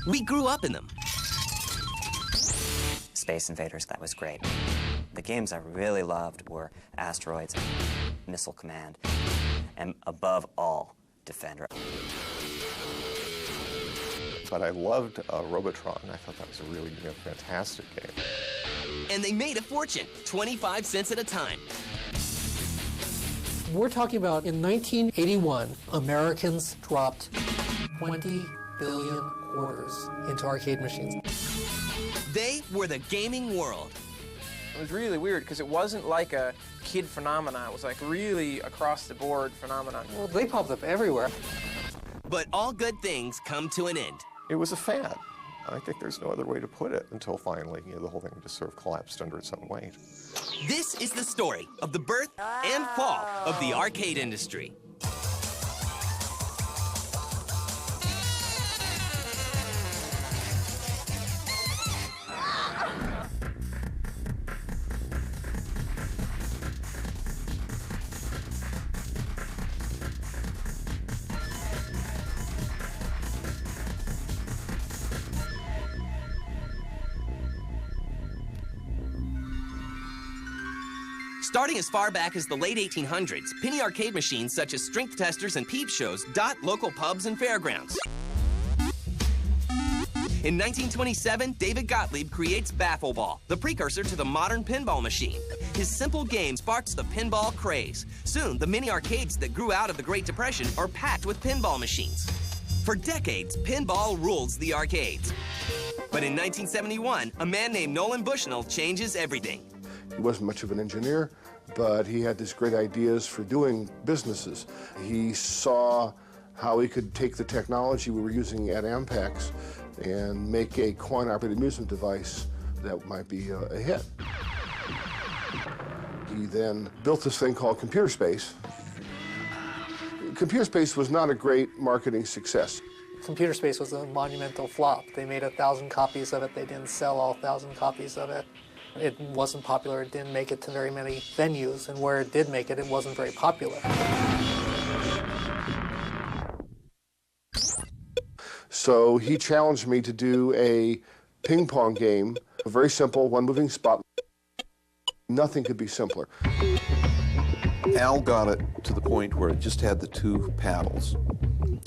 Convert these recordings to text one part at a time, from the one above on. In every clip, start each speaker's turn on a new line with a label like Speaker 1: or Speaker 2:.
Speaker 1: We grew up in them.
Speaker 2: Space Invaders, that was great. The games I really loved were Asteroids, Missile Command, and above all, Defender.
Speaker 3: But I loved Robotron. I thought that was a really fantastic game.
Speaker 1: And they made a fortune, 25 cents at a time.
Speaker 4: We're talking about in 1981, Americans dropped 20 billion quarters into arcade machines.
Speaker 1: They were the gaming world.
Speaker 5: It was really weird because it wasn't like a kid phenomenon. It was like really across-the-board phenomenon.
Speaker 4: Well, they popped up everywhere.
Speaker 1: But all good things come to an end.
Speaker 3: It was a fad. I think there's no other way to put it until finally, the whole thing just sort of collapsed under its own weight.
Speaker 1: This is the story of the birth and fall of the arcade industry. Starting as far back as the late 1800s, penny arcade machines such as strength testers and peep shows dot local pubs and fairgrounds. In 1927, David Gottlieb creates Baffle Ball, the precursor to the modern pinball machine. His simple game sparks the pinball craze. Soon, the mini arcades that grew out of the Great Depression are packed with pinball machines. For decades, pinball rules the arcades. But in 1971, a man named Nolan Bushnell changes everything.
Speaker 6: He wasn't much of an engineer, but he had these great ideas for doing businesses. He saw how he could take the technology we were using at Ampex and make a coin-operated amusement device that might be a hit. He then built this thing called Computer Space. Computer Space was not a great marketing success.
Speaker 4: Computer Space was a monumental flop. They made 1,000 copies of it. They didn't sell all 1,000 copies of it. It wasn't popular. It didn't make it to very many venues, and where it did make it, it wasn't very popular.
Speaker 6: So he challenged me to do a ping pong game, a very simple, one moving spot. Nothing could be simpler.
Speaker 7: Al got it to the point where it just had the two paddles,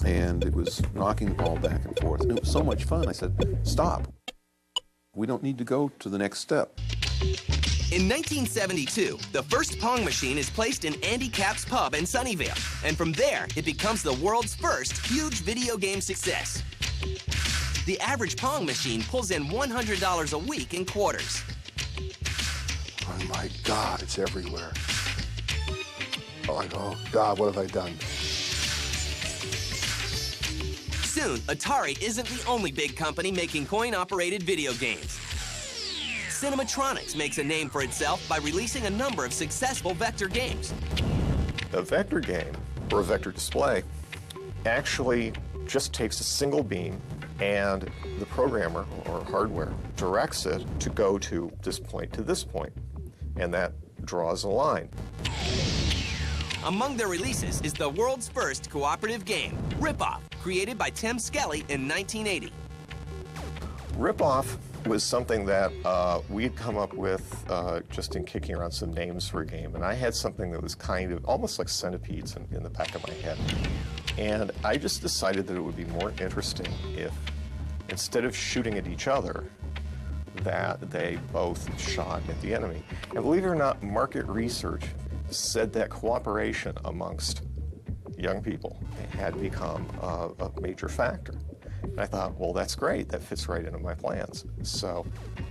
Speaker 7: and it was knocking the ball back and forth. And it was so much fun. I said, stop. We don't need to go to the next step.
Speaker 1: In 1972, the first Pong machine is placed in Andy Capp's pub in Sunnyvale, and from there, it becomes the world's first huge video game success. The average Pong machine pulls in $100 a week in quarters.
Speaker 6: Oh my God, it's everywhere. Oh, I go, oh God, what have I done?
Speaker 1: Soon, Atari isn't the only big company making coin-operated video games. Cinematronics makes a name for itself by releasing a number of successful vector games.
Speaker 3: A vector game, or a vector display, actually just takes a single beam and the programmer, or hardware, directs it to go to this point to this point, and that draws a line.
Speaker 1: Among their releases is the world's first cooperative game, Rip-Off, created by Tim Skelly in 1980.
Speaker 3: Rip-Off was something that we'd come up with just in kicking around some names for a game, and I had something that was kind of almost like centipedes in the back of my head. And I just decided that it would be more interesting if, instead of shooting at each other, that they both shot at the enemy. And believe it or not, market research said that cooperation amongst young people had become a major factor. And I thought, well, that's great. That fits right into my plans. So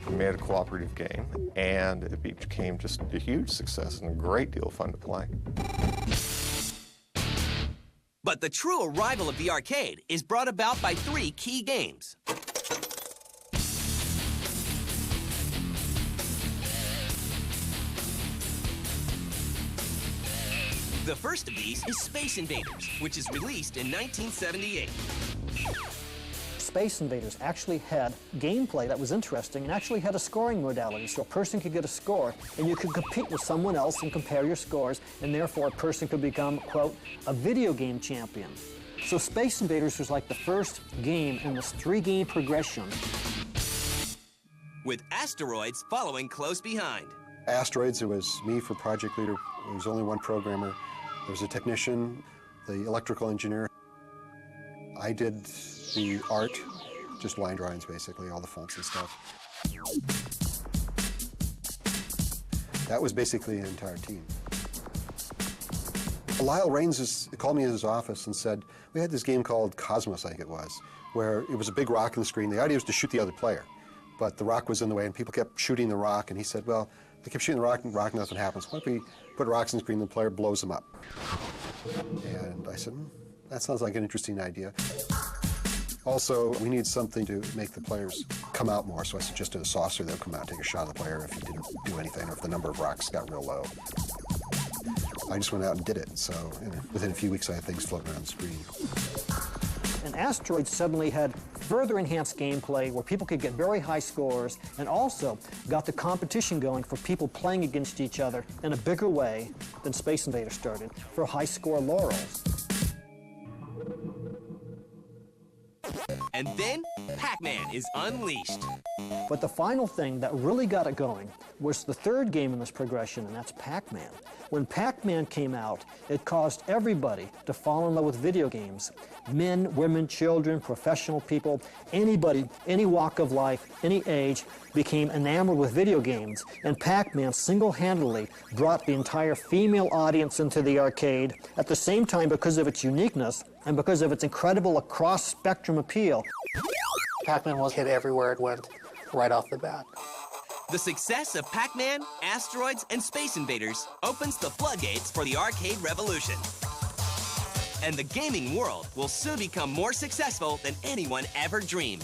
Speaker 3: we made a cooperative game, and it became just a huge success and a great deal of fun to play.
Speaker 1: But the true arrival of the arcade is brought about by three key games. The first of these is Space Invaders, which is released in 1978.
Speaker 8: Space Invaders actually had gameplay that was interesting and actually had a scoring modality, so a person could get a score and you could compete with someone else and compare your scores, and therefore a person could become, quote, a video game champion. So Space Invaders was like the first game in this 3-game progression.
Speaker 1: With Asteroids following close behind.
Speaker 9: Asteroids, it was me for project leader. There was only one programmer. There was a technician, the electrical engineer. I did the art, just line drawings basically, all the fonts and stuff. That was basically the entire team. Lyle Raines called me in his office and said, we had this game called Cosmos, I think it was, where it was a big rock on the screen. The idea was to shoot the other player, but the rock was in the way and people kept shooting the rock, and he said, well, they kept shooting the rock and nothing happens. Why don't we put rocks on the screen and the player blows them up? And I said, that sounds like an interesting idea. Also, we need something to make the players come out more, so I suggested a saucer that would come out and take a shot at the player if he didn't do anything or if the number of rocks got real low. I just went out and did it, so within a few weeks I had things floating around the screen.
Speaker 8: And Asteroids suddenly had further enhanced gameplay where people could get very high scores, and also got the competition going for people playing against each other in a bigger way than Space Invaders started, for high score laurels.
Speaker 1: And then, Pac-Man is unleashed.
Speaker 8: But the final thing that really got it going was the third game in this progression, and that's Pac-Man. When Pac-Man came out, it caused everybody to fall in love with video games. Men, women, children, professional people, anybody, any walk of life, any age, became enamored with video games. And Pac-Man single-handedly brought the entire female audience into the arcade. At the same time, because of its uniqueness and because of its incredible across-spectrum appeal,
Speaker 4: Pac-Man was hit everywhere it went, right off the bat.
Speaker 1: The success of Pac-Man, Asteroids, and Space Invaders opens the floodgates for the arcade revolution. And the gaming world will soon become more successful than anyone ever dreamed.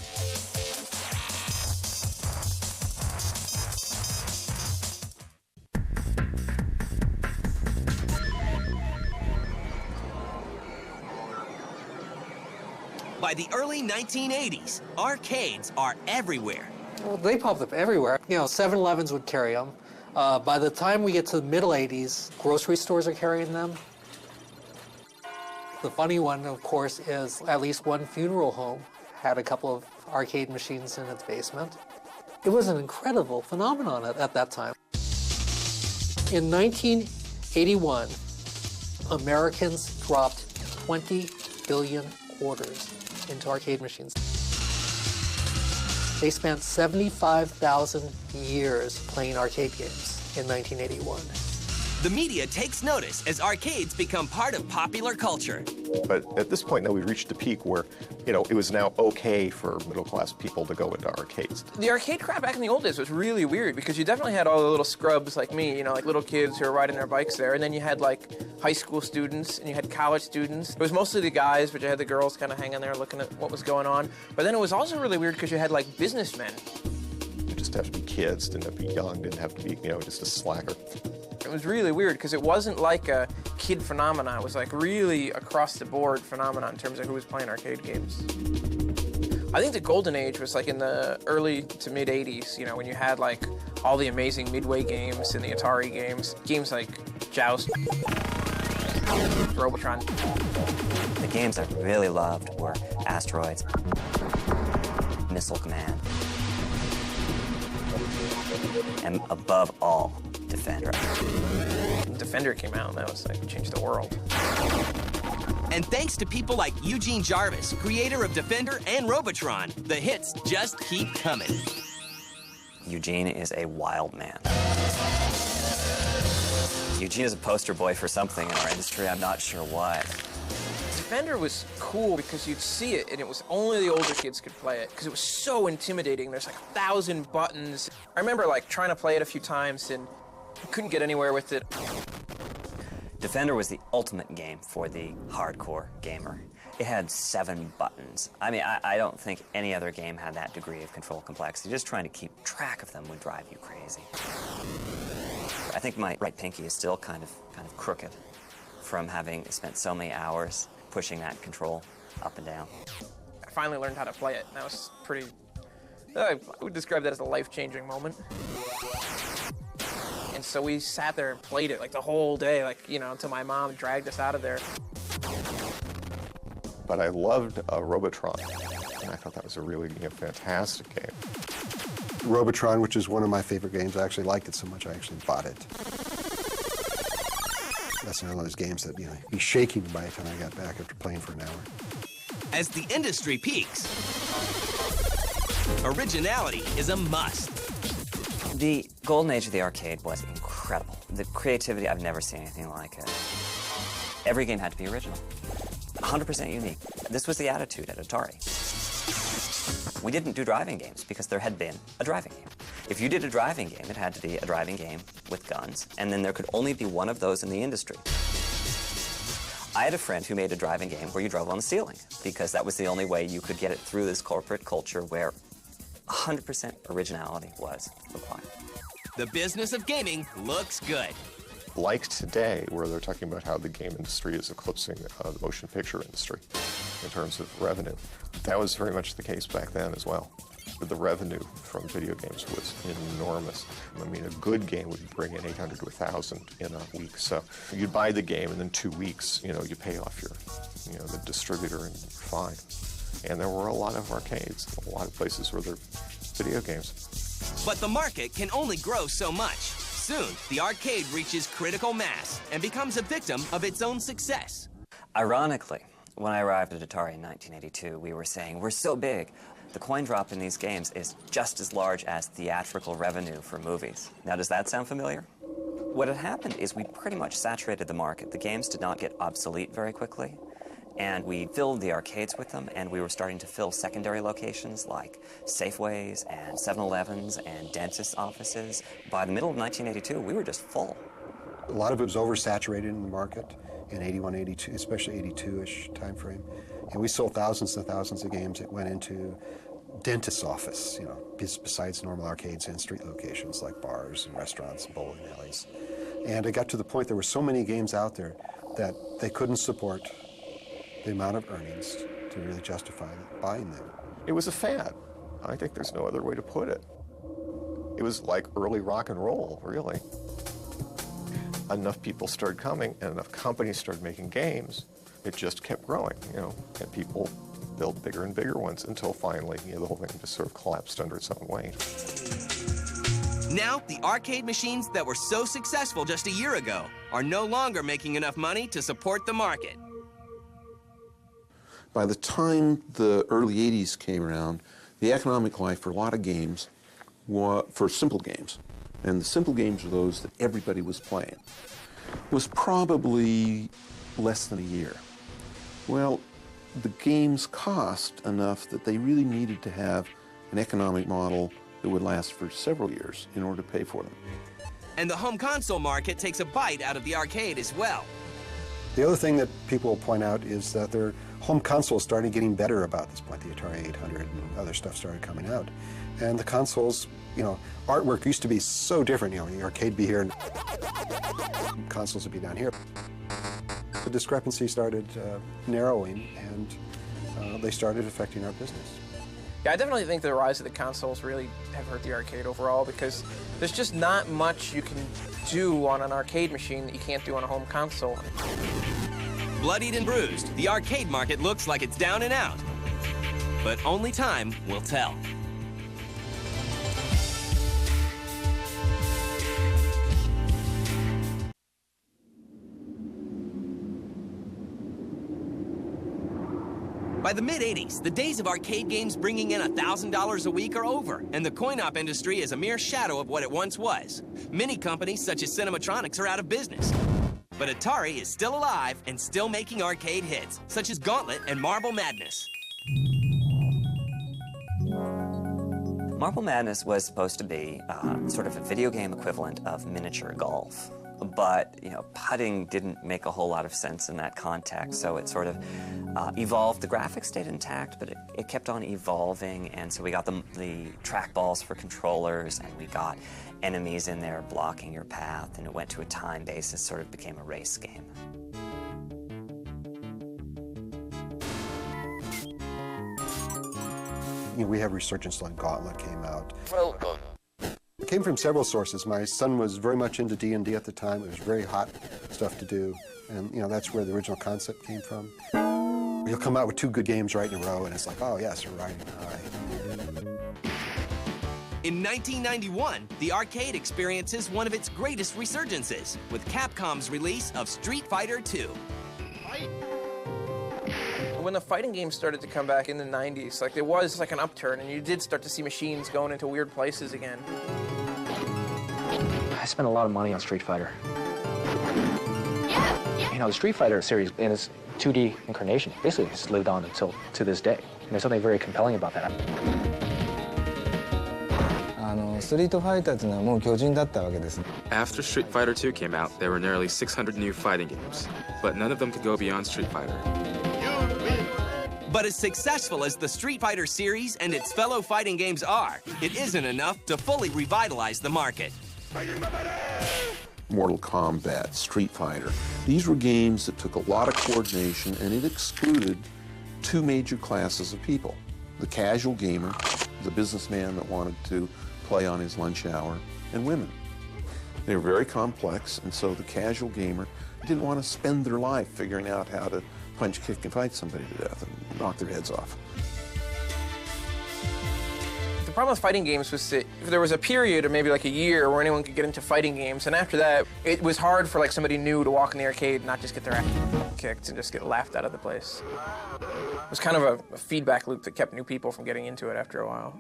Speaker 1: By the early 1980s, arcades are everywhere.
Speaker 4: Well, they popped up everywhere. You know, 7-Elevens would carry them. By the time we get to the middle 80s, grocery stores are carrying them. The funny one, of course, is at least one funeral home had a couple of arcade machines in its basement. It was an incredible phenomenon at that time. In 1981, Americans dropped 20 billion quarters into arcade machines. They spent 75,000 years playing arcade games in 1981.
Speaker 1: The media takes notice as arcades become part of popular culture.
Speaker 3: But at this point now we've reached a peak where, you know, it was now okay for middle-class people to go into arcades.
Speaker 5: The arcade crowd back in the old days was really weird because you definitely had all the little scrubs like me, you know, like little kids who were riding their bikes there, and then you had like high school students and you had college students. It was mostly the guys, but you had the girls kind of hanging there looking at what was going on. But then it was also really weird because you had like businessmen.
Speaker 3: You just have to be kids, didn't have to be young, didn't have to be, you know, just a slacker.
Speaker 5: It was really weird because it wasn't like a kid phenomenon. It was like really across the board phenomenon in terms of who was playing arcade games. I think the golden age was like in the early to mid 80s, you know, when you had like all the amazing Midway games and the Atari games. Games like Joust, Robotron.
Speaker 2: The games I really loved were Asteroids, Missile Command, and above all, Defender.
Speaker 5: Defender came out and that was like changed the world.
Speaker 1: And thanks to people like Eugene Jarvis, creator of Defender and Robotron, the hits just keep coming.
Speaker 2: Eugene is a wild man. Eugene is a poster boy for something in our industry, I'm not sure what.
Speaker 5: Defender was cool because you'd see it and it was only the older kids could play it because it was so intimidating. There's like 1,000 buttons. I remember like trying to play it a few times and couldn't get anywhere with it.
Speaker 2: Defender was the ultimate game for the hardcore gamer. It had 7 buttons. I mean, I don't think any other game had that degree of control complexity. Just trying to keep track of them would drive you crazy. I think my right pinky is still kind of crooked from having spent so many hours pushing that control up and down.
Speaker 5: I finally learned how to play it, and that was pretty... I would describe that as a life-changing moment. And so we sat there and played it like the whole day, like, you know, until my mom dragged us out of there.
Speaker 3: but I loved Robotron, and I thought that was a really fantastic game.
Speaker 9: Robotron, which is one of my favorite games, I actually liked it so much I actually bought it. That's one of those games that, be shaking by the time I got back after playing for an hour.
Speaker 1: As the industry peaks, originality is a must.
Speaker 2: The golden age of the arcade was incredible. The creativity, I've never seen anything like it. Every game had to be original, 100% unique. This was the attitude at Atari. We didn't do driving games because there had been a driving game. If you did a driving game, it had to be a driving game with guns, and then there could only be one of those in the industry. I had a friend who made a driving game where you drove on the ceiling because that was the only way you could get it through this corporate culture where 100% originality was required.
Speaker 1: The business of gaming looks good.
Speaker 3: Like today, where they're talking about how the game industry is eclipsing the motion picture industry in terms of revenue. That was very much the case back then as well. The revenue from video games was enormous. I mean, a good game would bring in 800 to 1,000 in a week. So you'd buy the game, and in 2 weeks, you pay off your, the distributor, and you're fine. And there were a lot of arcades, a lot of places where there were video games.
Speaker 1: But the market can only grow so much. Soon, the arcade reaches critical mass and becomes a victim of its own success.
Speaker 2: Ironically, when I arrived at Atari in 1982, we were saying, we're so big. The coin drop in these games is just as large as theatrical revenue for movies. Now, does that sound familiar? What had happened is we pretty much saturated the market. The games did not get obsolete very quickly, and we filled the arcades with them, and we were starting to fill secondary locations like Safeways and 7-Elevens and dentist offices. By the middle of 1982, we were just full.
Speaker 9: A lot of it was oversaturated in the market in 81, 82, especially 82-ish time frame. And we sold thousands and thousands of games that went into dentist's office, besides normal arcades and street locations like bars and restaurants and bowling alleys. And it got to the point there were so many games out there that they couldn't support the amount of earnings to really justify buying them.
Speaker 3: It was a fad. I think there's no other way to put it. It was like early rock and roll, really. Enough people started coming and enough companies started making games. It just kept growing, and people built bigger and bigger ones until finally, the whole thing just sort of collapsed under its own weight.
Speaker 1: Now, the arcade machines that were so successful just a year ago are no longer making enough money to support the market.
Speaker 7: By the time the early 80s came around, the economic life for a lot of games, for simple games, and the simple games were those that everybody was playing, was probably less than a year. Well, the games cost enough that they really needed to have an economic model that would last for several years in order to pay for them.
Speaker 1: And the home console market takes a bite out of the arcade as well.
Speaker 9: The other thing that people will point out is that their home consoles started getting better about this point. The Atari 800 and other stuff started coming out. And the consoles, artwork used to be so different. The arcade would be here and consoles would be down here. The discrepancy started narrowing, and they started affecting our business.
Speaker 5: Yeah, I definitely think the rise of the consoles really have hurt the arcade overall because there's just not much you can do on an arcade machine that you can't do on a home console.
Speaker 1: Bloodied and bruised, the arcade market looks like it's down and out. But only time will tell. By the mid-'80s, the days of arcade games bringing in $1,000 a week are over, and the coin-op industry is a mere shadow of what it once was. Many companies, such as Cinematronics, are out of business. But Atari is still alive and still making arcade hits, such as Gauntlet and Marble Madness.
Speaker 2: Marble Madness was supposed to be sort of a video game equivalent of miniature golf. But, putting didn't make a whole lot of sense in that context, so it sort of evolved. The graphics stayed intact, but it kept on evolving, and so we got the trackballs for controllers, and we got enemies in there blocking your path, and it went to a time basis, sort of became a race game.
Speaker 9: We have resurgence like Gauntlet came out. It came from several sources. My son was very much into D&D at the time. It was very hot stuff to do, and that's where the original concept came from. You'll come out with 2 good games right in a row, and it's like, oh yes, we're right. All right.
Speaker 1: In 1991, the arcade experiences one of its greatest resurgences with Capcom's release of Street Fighter II.
Speaker 5: When the fighting games started to come back in the 90s, like there was like an upturn, and you did start to see machines going into weird places again.
Speaker 10: I spent a lot of money on Street Fighter. You know, the Street Fighter series in its 2D incarnation basically has lived on until to this day. And there's something very compelling about that.
Speaker 11: After Street Fighter II came out, there were nearly 600 new fighting games, but none of them could go beyond Street Fighter.
Speaker 1: But as successful as the Street Fighter series and its fellow fighting games are, it isn't enough to fully revitalize the market.
Speaker 7: Mortal Kombat, Street Fighter. These were games that took a lot of coordination, and it excluded 2 major classes of people. The casual gamer, the businessman that wanted to play on his lunch hour, and women. They were very complex, and so the casual gamer didn't want to spend their life figuring out how to punch, kick, and fight somebody to death and knock their heads off.
Speaker 5: The problem with fighting games was that there was a period of maybe like a year where anyone could get into fighting games, and after that, it was hard for like somebody new to walk in the arcade and not just get their ass kicked and just get laughed out of the place. It was kind of a feedback loop that kept new people from getting into it after a while.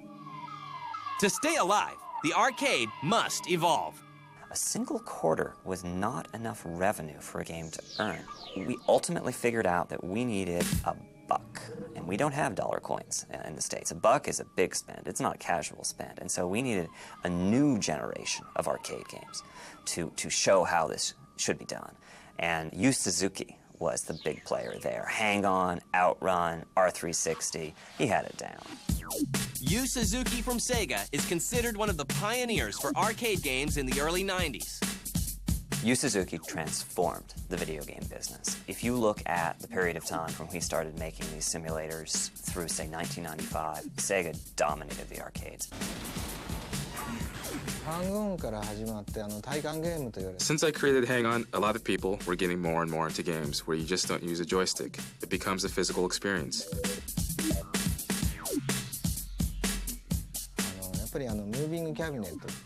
Speaker 1: To stay alive, the arcade must evolve.
Speaker 2: A single quarter was not enough revenue for a game to earn. We ultimately figured out that we needed a buck, and we don't have dollar coins in the States. A buck is a big spend. It's not a casual spend, and so we needed a new generation of arcade games to show how this should be done. And Yu Suzuki was the big player there. Hang On, Outrun, R360, he had it down.
Speaker 1: Yu Suzuki from Sega is considered one of the pioneers for arcade games in the early 90s.
Speaker 2: Yu Suzuki transformed the video game business. If you look at the period of time from when he started making these simulators through, say, 1995, Sega dominated the arcades.
Speaker 11: Since I created Hang On, a lot of people were getting more and more into games where you just don't use a joystick. It becomes a physical experience.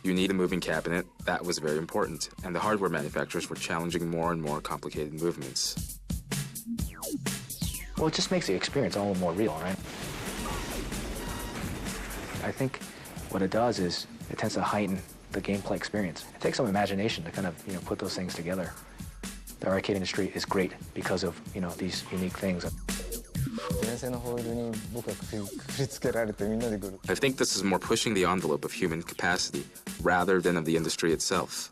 Speaker 11: You need a moving cabinet. That was very important. And the hardware manufacturers were challenging more and more complicated movements.
Speaker 10: Well, it just makes the experience all the more real, right? I think what it does is it tends to heighten the gameplay experience. It takes some imagination to kind of, put those things together. The arcade industry is great because of, these unique things.
Speaker 11: I think this is more pushing the envelope of human capacity rather than of the industry itself.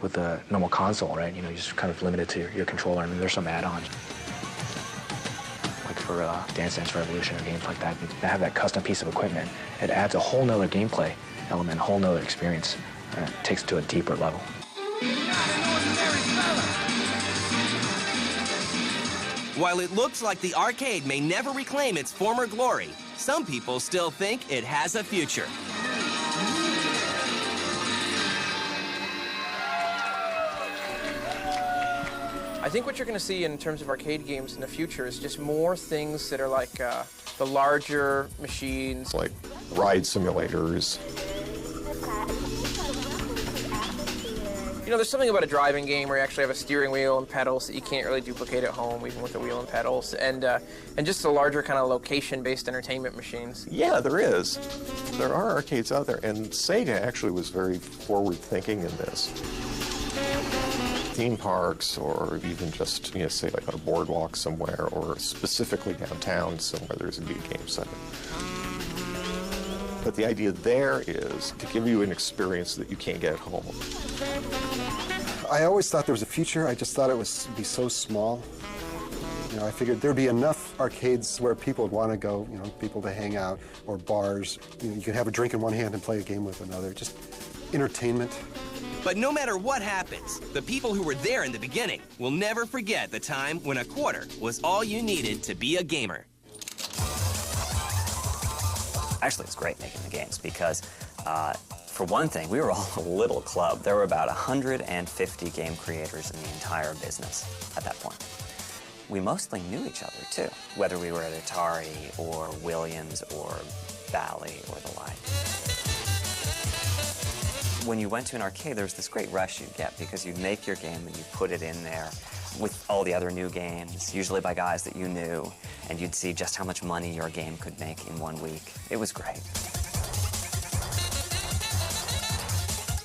Speaker 10: With a normal console, right, you're just kind of limited to your controller. I mean, there's some add-ons. Like for Dance Dance Revolution or games like that, to have that custom piece of equipment, it adds a whole nother gameplay element, a whole nother experience. It takes it to a deeper level.
Speaker 1: While it looks like the arcade may never reclaim its former glory, some people still think it has a future.
Speaker 5: I think what you're going to see in terms of arcade games in the future is just more things that are like the larger machines.
Speaker 3: Like ride simulators.
Speaker 5: There's something about a driving game where you actually have a steering wheel and pedals that you can't really duplicate at home, even with the wheel and pedals, and just the larger kind of location-based entertainment machines.
Speaker 3: Yeah, there is. There are arcades out there, and Sega actually was very forward-thinking in this. Theme parks, or even just, say like on a boardwalk somewhere, or specifically downtown somewhere there's a good game center. But the idea there is to give you an experience that you can't get at home.
Speaker 9: I always thought there was a future. I just thought it would be so small. I figured there'd be enough arcades where people would want to go, people to hang out, or bars. You could have a drink in one hand and play a game with another. Just entertainment.
Speaker 1: But no matter what happens, the people who were there in the beginning will never forget the time when a quarter was all you needed to be a gamer.
Speaker 2: Actually, it's great making the games because For one thing, we were all a little club. There were about 150 game creators in the entire business at that point. We mostly knew each other, too, whether we were at Atari or Williams or Bally or the like. When you went to an arcade, there was this great rush you'd get because you'd make your game and you'd put it in there with all the other new games, usually by guys that you knew, and you'd see just how much money your game could make in 1 week. It was great.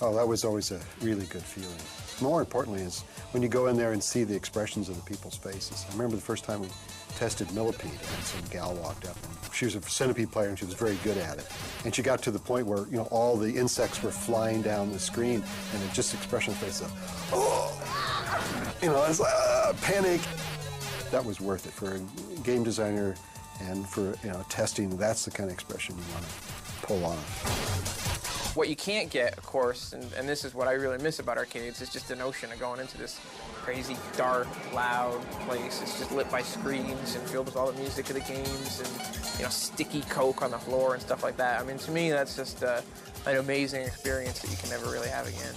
Speaker 9: Oh, that was always a really good feeling. More importantly is when you go in there and see the expressions of the people's faces. I remember the first time we tested Millipede, and some gal walked up, and she was a centipede player, and she was very good at it. And she got to the point where, you know, all the insects were flying down the screen, and it just expression face of, oh, you know, it's like panic. That was worth it for a game designer, and for, you know, testing. That's the kind of expression you want to pull off.
Speaker 5: What you can't get, of course, and this is what I really miss about arcades, is just the notion of going into this crazy, dark, loud place. It's just lit by screens and filled with all the music of the games and, you know, sticky Coke on the floor and stuff like that. I mean, to me, that's just an amazing experience that you can never really have again.